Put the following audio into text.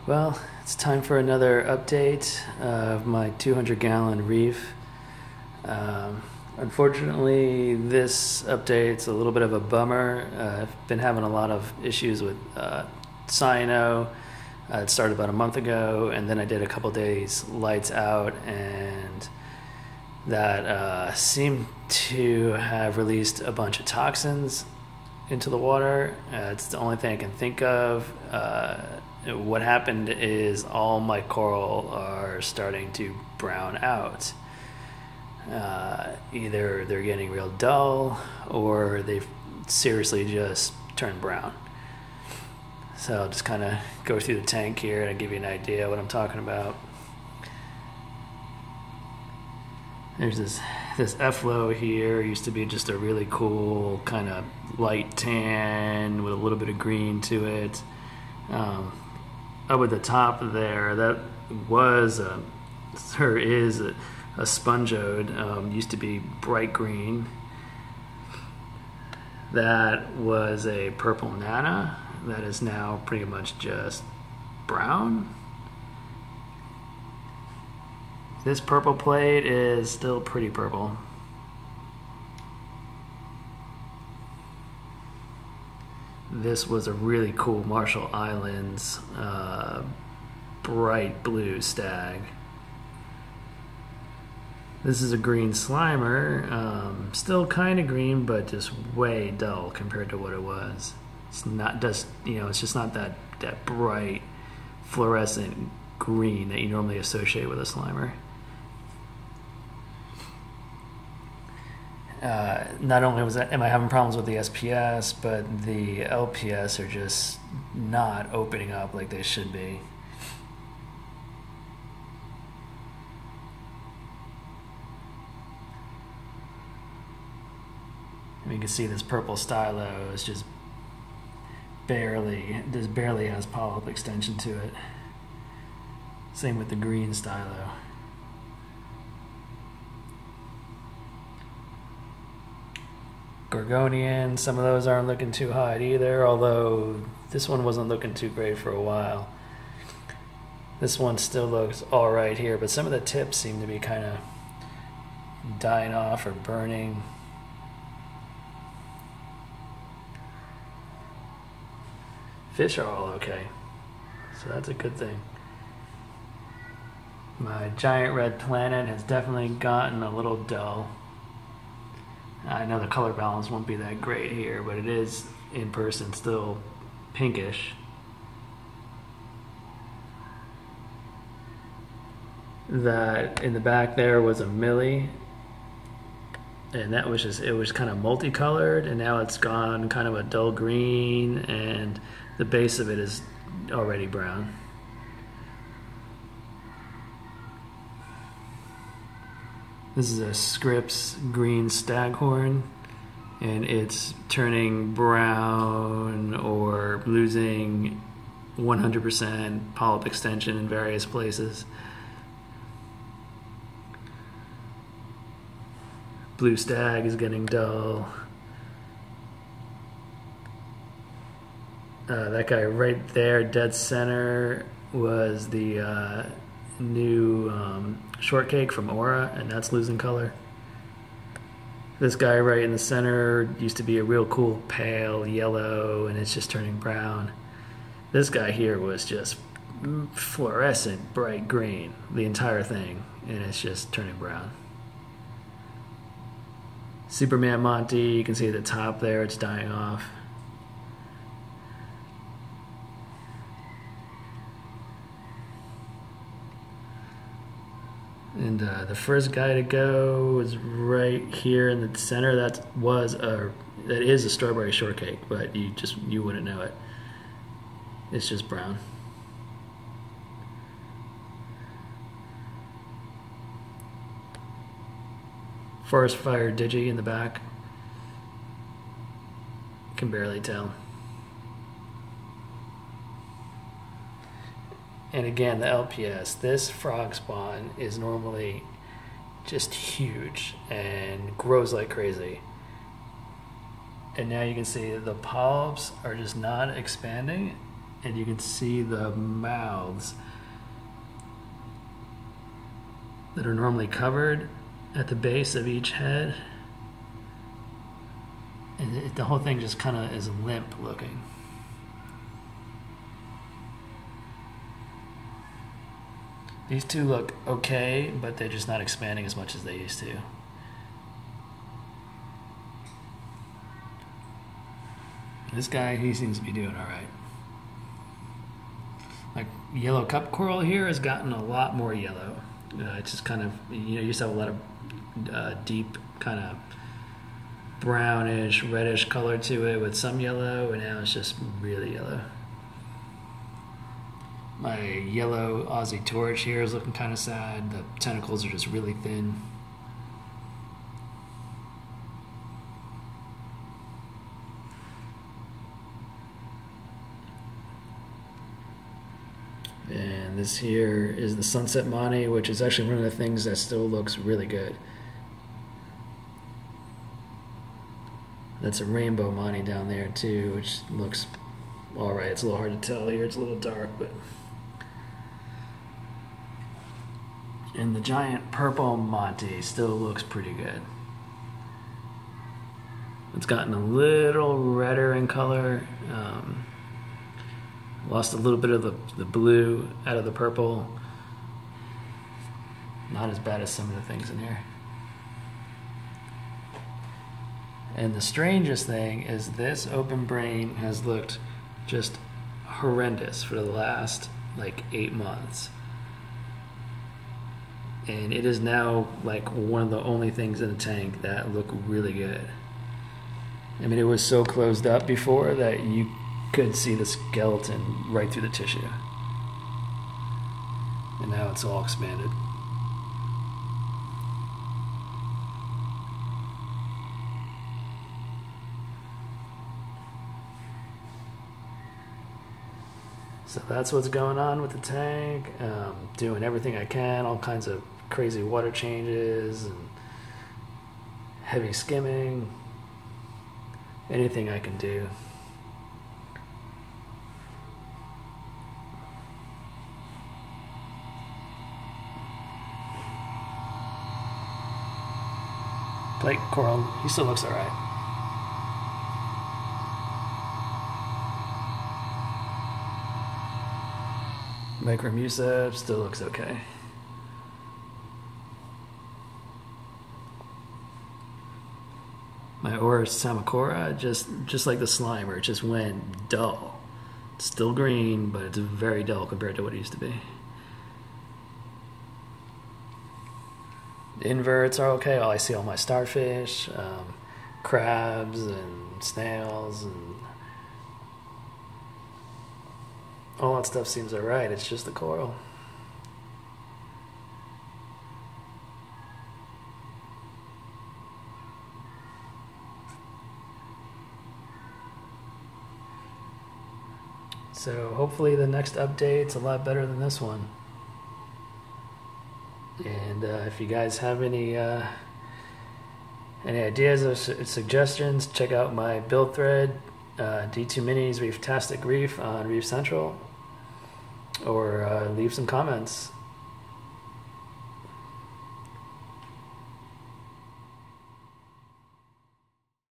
Well, it's time for another update of my 200-gallon reef. Unfortunately, this update's a little bit of a bummer. I've been having a lot of issues with cyano. It started about a month ago, and then I did a couple days lights out, and that seemed to have released a bunch of toxins into the water. It's the only thing I can think of. What happened is all my coral are starting to brown out. Either they're getting real dull or they've seriously just turned brown. So I'll just kind of go through the tank here and give you an idea of what I'm talking about. There's this F-Flow here. It used to be just a really cool kind of light tan with a little bit of green to it. Up at the top there, that was is a spongeode. Used to be bright green. That was a purple nana. That is now pretty much just brown. This purple plate is still pretty purple. This was a really cool Marshall Islands bright blue stag. This is a green slimer, still kind of green, but just way dull compared to what it was. It's not just, it's just not that bright fluorescent green that you normally associate with a slimer. Not only am I having problems with the SPS, but the LPS are just not opening up like they should be. And you can see this purple stylo is just barely has polyp extension to it. Same with the green stylo. Gorgonian, some of those aren't looking too hot either, although this one wasn't looking too great for a while. This one still looks alright here, but some of the tips seem to be kind of dying off or burning. Fish are all okay, so that's a good thing. My giant red planet has definitely gotten a little dull. I know the color balance won't be that great here, but it is in person still pinkish. That in the back there was a Millie, and that was just, it was kind of multicolored, and now it's gone kind of a dull green, and the base of it is already brown. This is a Scripps green staghorn, and it's turning brown or losing 100% polyp extension in various places. Blue stag is getting dull. That guy right there, dead center, was the new shortcake from Aura, and that's losing color. This guy right in the center used to be a real cool pale yellow, and it's just turning brown. This guy here was just fluorescent bright green, the entire thing, and it's just turning brown. Superman Monty, you can see at the top there, it's dying off. And the first guy to go was right here in the center. That is a strawberry shortcake, but you wouldn't know it. It's just brown. Forest fire digi in the back. Can barely tell. And again, the LPS, this frog spawn is normally just huge and grows like crazy. And now you can see the polyps are just not expanding, and you can see the mouths that are normally covered at the base of each head. And the whole thing just kind of is limp looking. These two look okay, but they're just not expanding as much as they used to. This guy, he seems to be doing all right. Like yellow cup coral here has gotten a lot more yellow. It's just kind of, used to have a lot of deep kind of brownish, reddish color to it with some yellow, and now it's just really yellow. My yellow Aussie torch here is looking kind of sad. The tentacles are just really thin. And this here is the Sunset Monty, which is actually one of the things that still looks really good. That's a rainbow Monty down there too, which looks alright. It's a little hard to tell here, it's a little dark, but... And the giant purple Monty still looks pretty good. It's gotten a little redder in color. Lost a little bit of the blue out of the purple. Not as bad as some of the things in here. And the strangest thing is this open brain has looked just horrendous for the last like 8 months. And it is now like one of the only things in the tank that look really good. I mean, it was so closed up before that you could see the skeleton right through the tissue. And now it's all expanded. So that's what's going on with the tank. Doing everything I can, all kinds of crazy water changes and heavy skimming. Anything I can do. Plate coral, he still looks all right. Micromucep still looks okay. My Oris Samacora, just like the Slimer, it just went dull. It's still green, but it's very dull compared to what it used to be. The inverts are okay. I see all my starfish, crabs and snails, and all that stuff seems alright. It's just the coral. So hopefully the next update's a lot better than this one. And if you guys have any ideas or suggestions, check out my build thread, D2 Minis Reef-tastic Reef on Reef Central, or leave some comments.